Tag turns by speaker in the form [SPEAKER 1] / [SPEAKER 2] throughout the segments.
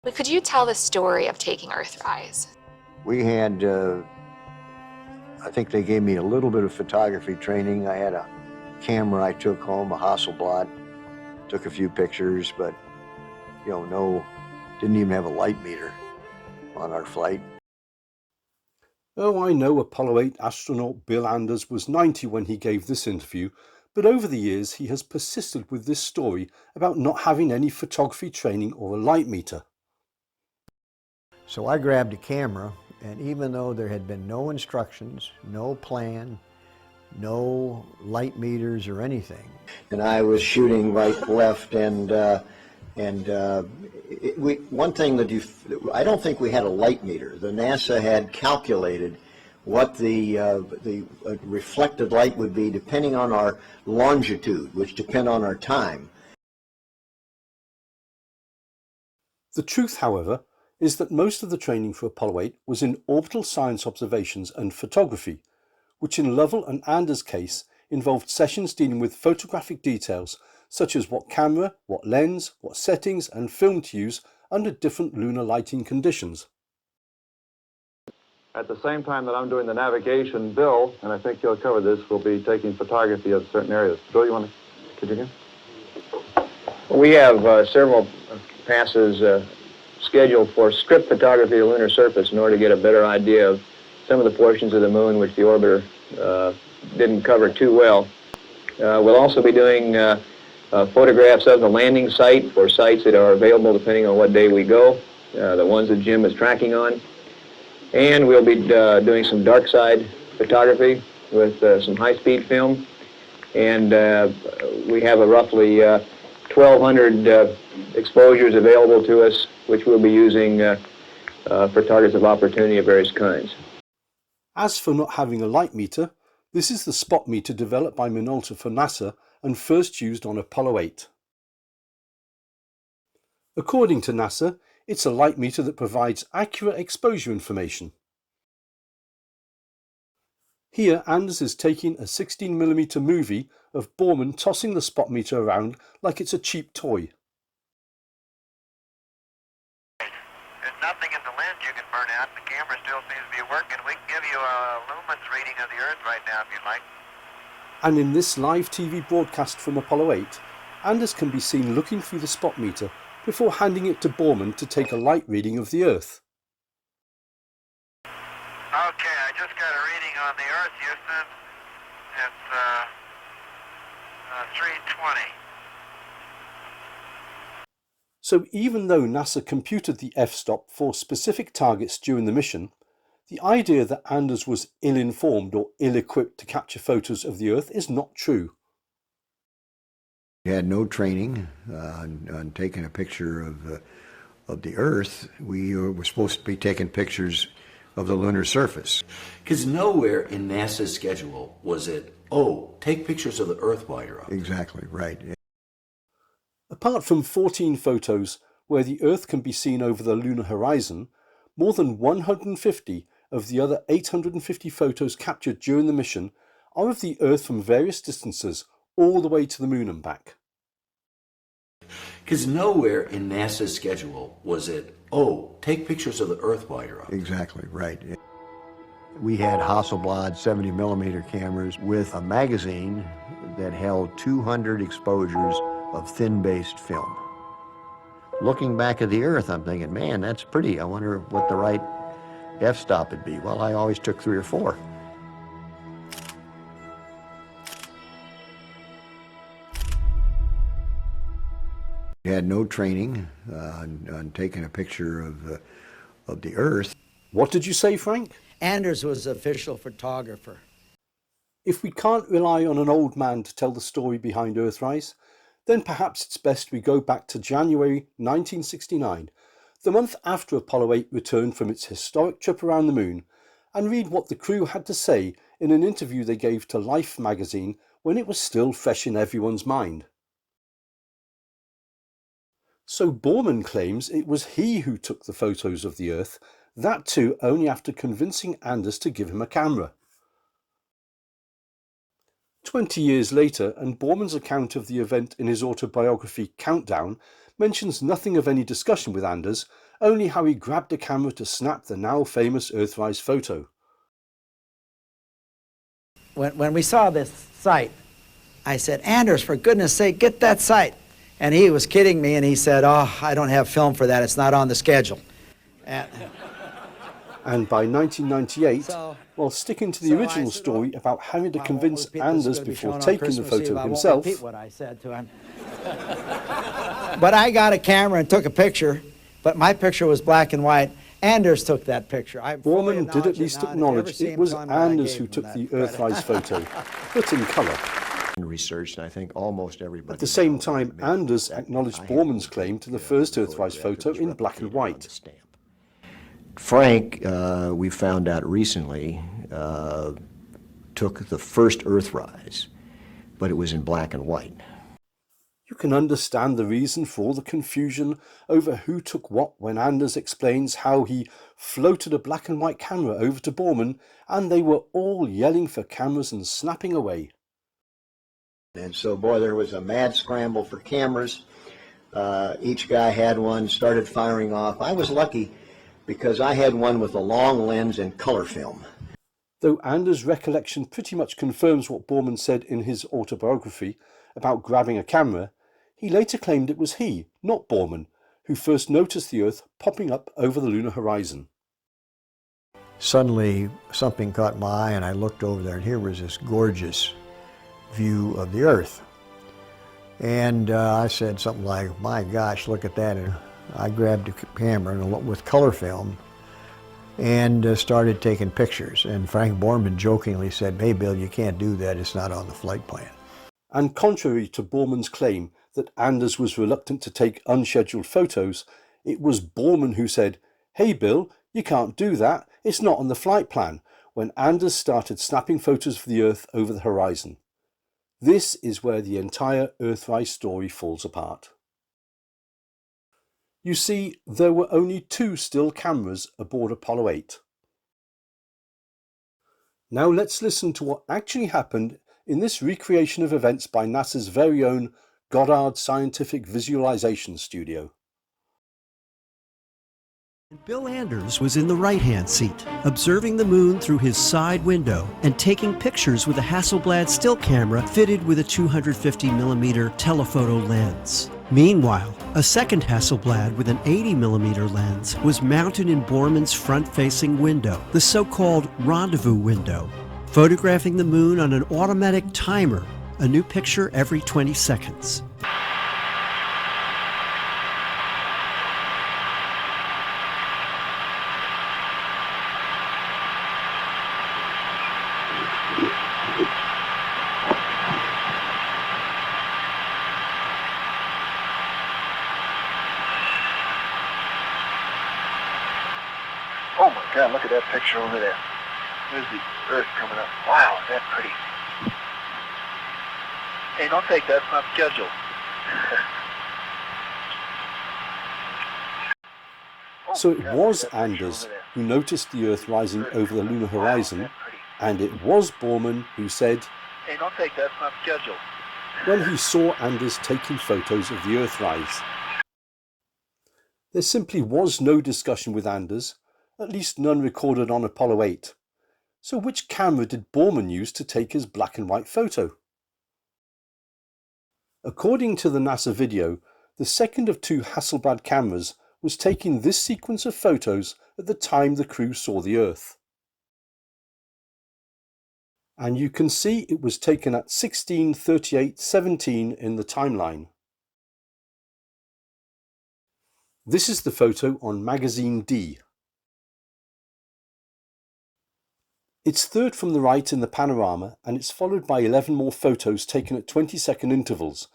[SPEAKER 1] But could you tell the story of taking Earthrise?
[SPEAKER 2] We had, I think they gave me a little bit of photography training. I had a camera I took home, a Hasselblad, took a few pictures, but, didn't even have a light meter on our flight.
[SPEAKER 3] Oh, I know Apollo 8 astronaut Bill Anders was 90 when he gave this interview, but over the years he has persisted with this story about not having any photography training or a light meter.
[SPEAKER 2] So I grabbed a camera, and even though there had been no instructions, no plan, no light meters or anything, and I was shooting right, left, one thing that I don't think we had a light meter. The NASA had calculated what the reflected light would be depending on our longitude, which depend on our time.
[SPEAKER 3] The truth, however, is that most of the training for Apollo 8 was in orbital science observations and photography, which in Lovell and Anders' case involved sessions dealing with photographic details such as what camera, what lens, what settings and film to use under different lunar lighting conditions.
[SPEAKER 4] At the same time that I'm doing the navigation, Bill, and I think he'll cover this, will be taking photography of certain areas. Bill, you want to continue?
[SPEAKER 5] We have several passes scheduled for strip photography of the lunar surface in order to get a better idea of some of the portions of the moon which the orbiter didn't cover too well. We'll also be doing photographs of the landing site for sites that are available depending on what day we go, the ones that Jim is tracking on. And we'll be doing some dark side photography with some high-speed film. And we have a roughly 1,200 exposures available to us, which we'll be using for targets of opportunity of various kinds.
[SPEAKER 3] As for not having a light meter, this is the spot meter developed by Minolta for NASA and first used on Apollo 8. According to NASA, it's a light meter that provides accurate exposure information. Here Anders is taking a 16mm movie of Borman tossing the spot meter around like it's a cheap toy.
[SPEAKER 6] There's nothing in the lens you can burn out. The camera still seems to be working. We can give you a lumens reading of the Earth right now if you'd like.
[SPEAKER 3] And in this live TV broadcast from Apollo 8, Anders can be seen looking through the spot meter before handing it to Borman to take a light reading of the Earth.
[SPEAKER 6] Okay, I just got a reading on the Earth, Houston. It's 320.
[SPEAKER 3] So even though NASA computed the f-stop for specific targets during the mission, the idea that Anders was ill-informed or ill-equipped to capture photos of the Earth is not true.
[SPEAKER 2] We had no training on taking a picture of the Earth. We were supposed to be taking pictures of the lunar surface.
[SPEAKER 7] Because nowhere in NASA's schedule was it, take pictures of the Earth while you're up.
[SPEAKER 2] Exactly, right.
[SPEAKER 3] Apart from 14 photos where the Earth can be seen over the lunar horizon, more than 150 of the other 850 photos captured during the mission are of the Earth from various distances all the way to the moon and back.
[SPEAKER 7] Because nowhere in NASA's schedule was it, take pictures of the Earth while you're up.
[SPEAKER 2] Exactly, right. We had Hasselblad 70mm cameras with a magazine that held 200 exposures of thin-based film. Looking back at the Earth, I'm thinking, man, that's pretty. I wonder what the right f-stop would be. Well, I always took 3 or 4. We had no training on taking a picture of the Earth.
[SPEAKER 3] What did you say, Frank?
[SPEAKER 8] Anders was official photographer.
[SPEAKER 3] If we can't rely on an old man to tell the story behind Earthrise, then perhaps it's best we go back to January 1969, the month after Apollo 8 returned from its historic trip around the moon, and read what the crew had to say in an interview they gave to Life magazine when it was still fresh in everyone's mind. So Borman claims it was he who took the photos of the Earth, that too only after convincing Anders to give him a camera. 20 years later, and Borman's account of the event in his autobiography Countdown mentions nothing of any discussion with Anders, only how he grabbed a camera to snap the now famous Earthrise photo.
[SPEAKER 8] When we saw this sight, I said, Anders, for goodness sake, get that sight. And he was kidding me, and he said, oh, I don't have film for that. It's not on the schedule.
[SPEAKER 3] And by 1998, while sticking to the original story about having to convince Anders before taking the photo himself,
[SPEAKER 8] I won't repeat what I said to him. But I got a camera and took a picture, but my picture was black and white. Anders took that picture.
[SPEAKER 3] Borman did at least acknowledge it was Anders who took the Earthrise photo, but in colour.
[SPEAKER 2] Research, and I think almost everybody.
[SPEAKER 3] At the same time, Anders acknowledged Borman's claim to the first Earthrise photo in black and white.
[SPEAKER 2] Frank, we found out recently, took the first Earthrise, but it was in black and white.
[SPEAKER 3] You can understand the reason for all the confusion over who took what when Anders explains how he floated a black and white camera over to Borman and they were all yelling for cameras and snapping away.
[SPEAKER 2] And so, boy, there was a mad scramble for cameras. Each guy had one, started firing off. I was lucky because I had one with a long lens and color film.
[SPEAKER 3] Though Anders' recollection pretty much confirms what Borman said in his autobiography about grabbing a camera, he later claimed it was he, not Borman, who first noticed the Earth popping up over the lunar horizon.
[SPEAKER 2] Suddenly, something caught my eye, and I looked over there, and here was this gorgeous view of the Earth. And I said something like, my gosh, look at that. And I grabbed a camera with color film and started taking pictures. And Frank Borman jokingly said, hey, Bill, you can't do that. It's not on the flight plan.
[SPEAKER 3] And contrary to Borman's claim that Anders was reluctant to take unscheduled photos, it was Borman who said, hey, Bill, you can't do that. It's not on the flight plan, when Anders started snapping photos of the Earth over the horizon. This is where the entire Earthrise story falls apart. You see, there were only 2 still cameras aboard Apollo 8. Now let's listen to what actually happened in this recreation of events by NASA's very own Goddard Scientific Visualization Studio.
[SPEAKER 9] Bill Anders was in the right-hand seat, observing the moon through his side window and taking pictures with a Hasselblad still camera fitted with a 250mm telephoto lens. Meanwhile, a second Hasselblad with an 80mm lens was mounted in Borman's front-facing window, the so-called rendezvous window, photographing the moon on an automatic timer, a new picture every 20 seconds.
[SPEAKER 6] Oh my God, look at that picture over there. There's the Earth coming up. Wow, is that pretty. Hey, don't take that, it's not scheduled.
[SPEAKER 3] So it was Anders who noticed the Earth rising over the lunar horizon, and it was Borman who said,
[SPEAKER 6] hey, don't take that, it's not scheduled.
[SPEAKER 3] when he saw Anders taking photos of the Earth rise. There simply was no discussion with Anders, at least none recorded on Apollo 8. So which camera did Borman use to take his black and white photo? According to the NASA video, the second of 2 Hasselblad cameras was taking this sequence of photos at the time the crew saw the Earth. And you can see it was taken at 16:38:17 in the timeline. This is the photo on magazine D. It's third from the right in the panorama, and it's followed by 11 more photos taken at 20-second intervals,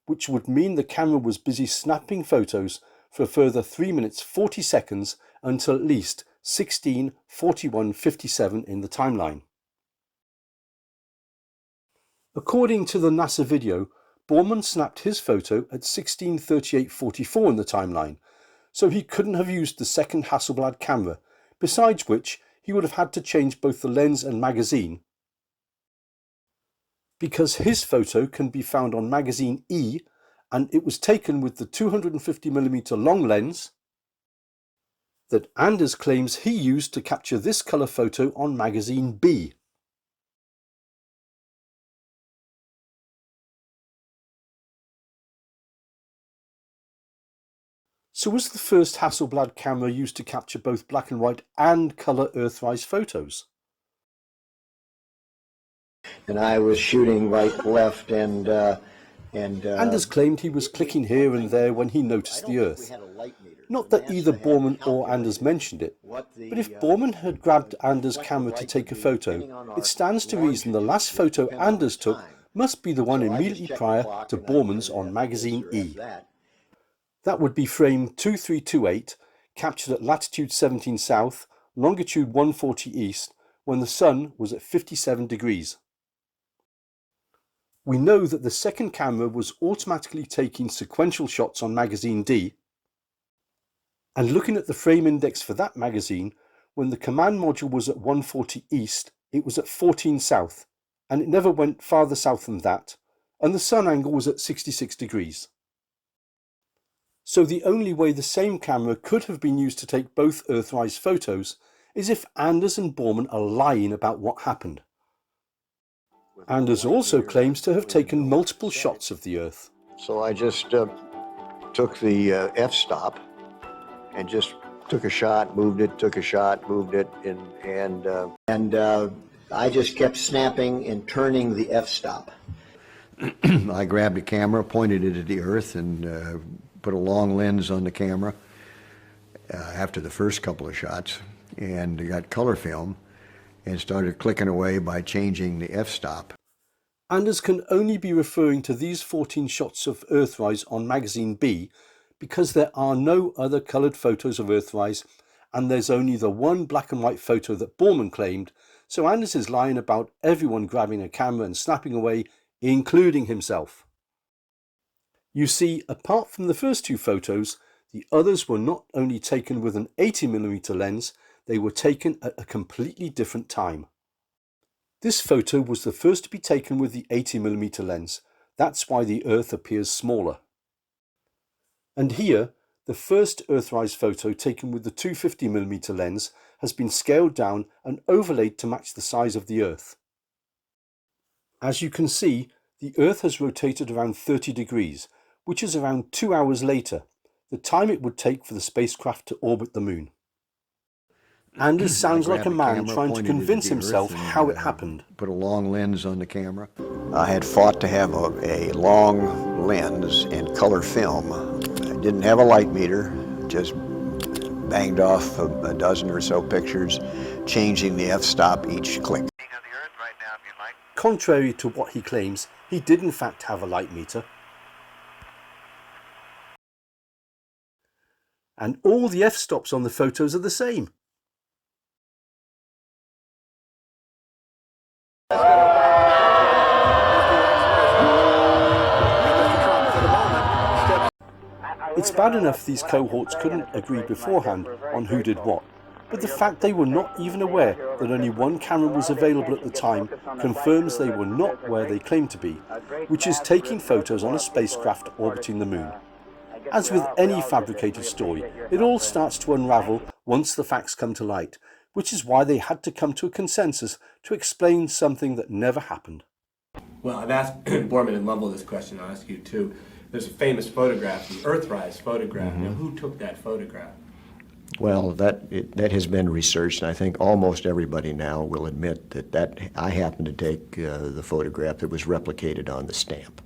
[SPEAKER 3] which would mean the camera was busy snapping photos for a further 3 minutes 40 seconds until at least 16:41:57 in the timeline. According to the NASA video, Borman snapped his photo at 16:38:44 in the timeline, so he couldn't have used the second Hasselblad camera, besides which he would have had to change both the lens and magazine. because his photo can be found on magazine E, and it was taken with the 250mm long lens that Anders claims he used to capture this colour photo on magazine B. So was the first Hasselblad camera used to capture both black and white and colour Earthrise photos?
[SPEAKER 2] And I was shooting right, left, and
[SPEAKER 3] Anders claimed he was clicking here and there when he noticed the Earth. Not that either Borman or Anders mentioned it, but if Borman had grabbed Anders' camera to take a photo, it stands to reason the last photo Anders took must be the one immediately prior to Borman's on magazine E. That would be frame 2328, captured at latitude 17 south, longitude 140 east, when the sun was at 57 degrees. We know that the second camera was automatically taking sequential shots on magazine D, and looking at the frame index for that magazine, when the command module was at 140 east, it was at 14 south, and it never went farther south than that, and the sun angle was at 66 degrees. So the only way the same camera could have been used to take both Earthrise photos is if Anders and Borman are lying about what happened. Anders also claims to have taken multiple shots of the Earth.
[SPEAKER 2] so I just took the f-stop and just took a shot, moved it, took a shot, moved it, and I just kept snapping and turning the f-stop. I grabbed a camera, pointed it at the Earth, and put a long lens on the camera after the first couple of shots, and got color film and started clicking away by changing the f-stop.
[SPEAKER 3] Anders can only be referring to these 14 shots of Earthrise on magazine B because there are no other coloured photos of Earthrise, and there's only the one black and white photo that Borman claimed, so Anders is lying about everyone grabbing a camera and snapping away, including himself. You see, apart from the first two photos, the others were not only taken with an 80mm lens, they were taken at a completely different time. This photo was the first to be taken with the 80mm lens. That's why the Earth appears smaller. And here, the first Earthrise photo taken with the 250mm lens has been scaled down and overlaid to match the size of the Earth. As you can see, the Earth has rotated around 30 degrees, which is around 2 hours later, the time it would take for the spacecraft to orbit the Moon. Anders sounds like a man trying to convince himself how it happened.
[SPEAKER 2] Put a long lens on the camera. I had fought to have a long lens and color film. I didn't have a light meter, just banged off a dozen or so pictures, changing the f-stop each click.
[SPEAKER 3] Contrary to what he claims, he did in fact have a light meter. And all the f-stops on the photos are the same. It's bad enough these cohorts couldn't agree beforehand on who did what, but the fact they were not even aware that only one camera was available at the time confirms they were not where they claimed to be, which is taking photos on a spacecraft orbiting the Moon. As with any fabricated story, it all starts to unravel once the facts come to light, which is why they had to come to a consensus to explain something that never happened.
[SPEAKER 10] Well, I've asked Borman and Lovell this question, I'll ask you too. There's a famous photograph, the Earthrise photograph. Mm-hmm. Now, who took that photograph?
[SPEAKER 2] Well, that has been researched, and I think almost everybody now will admit that I happened to take the photograph that was replicated on the stamp.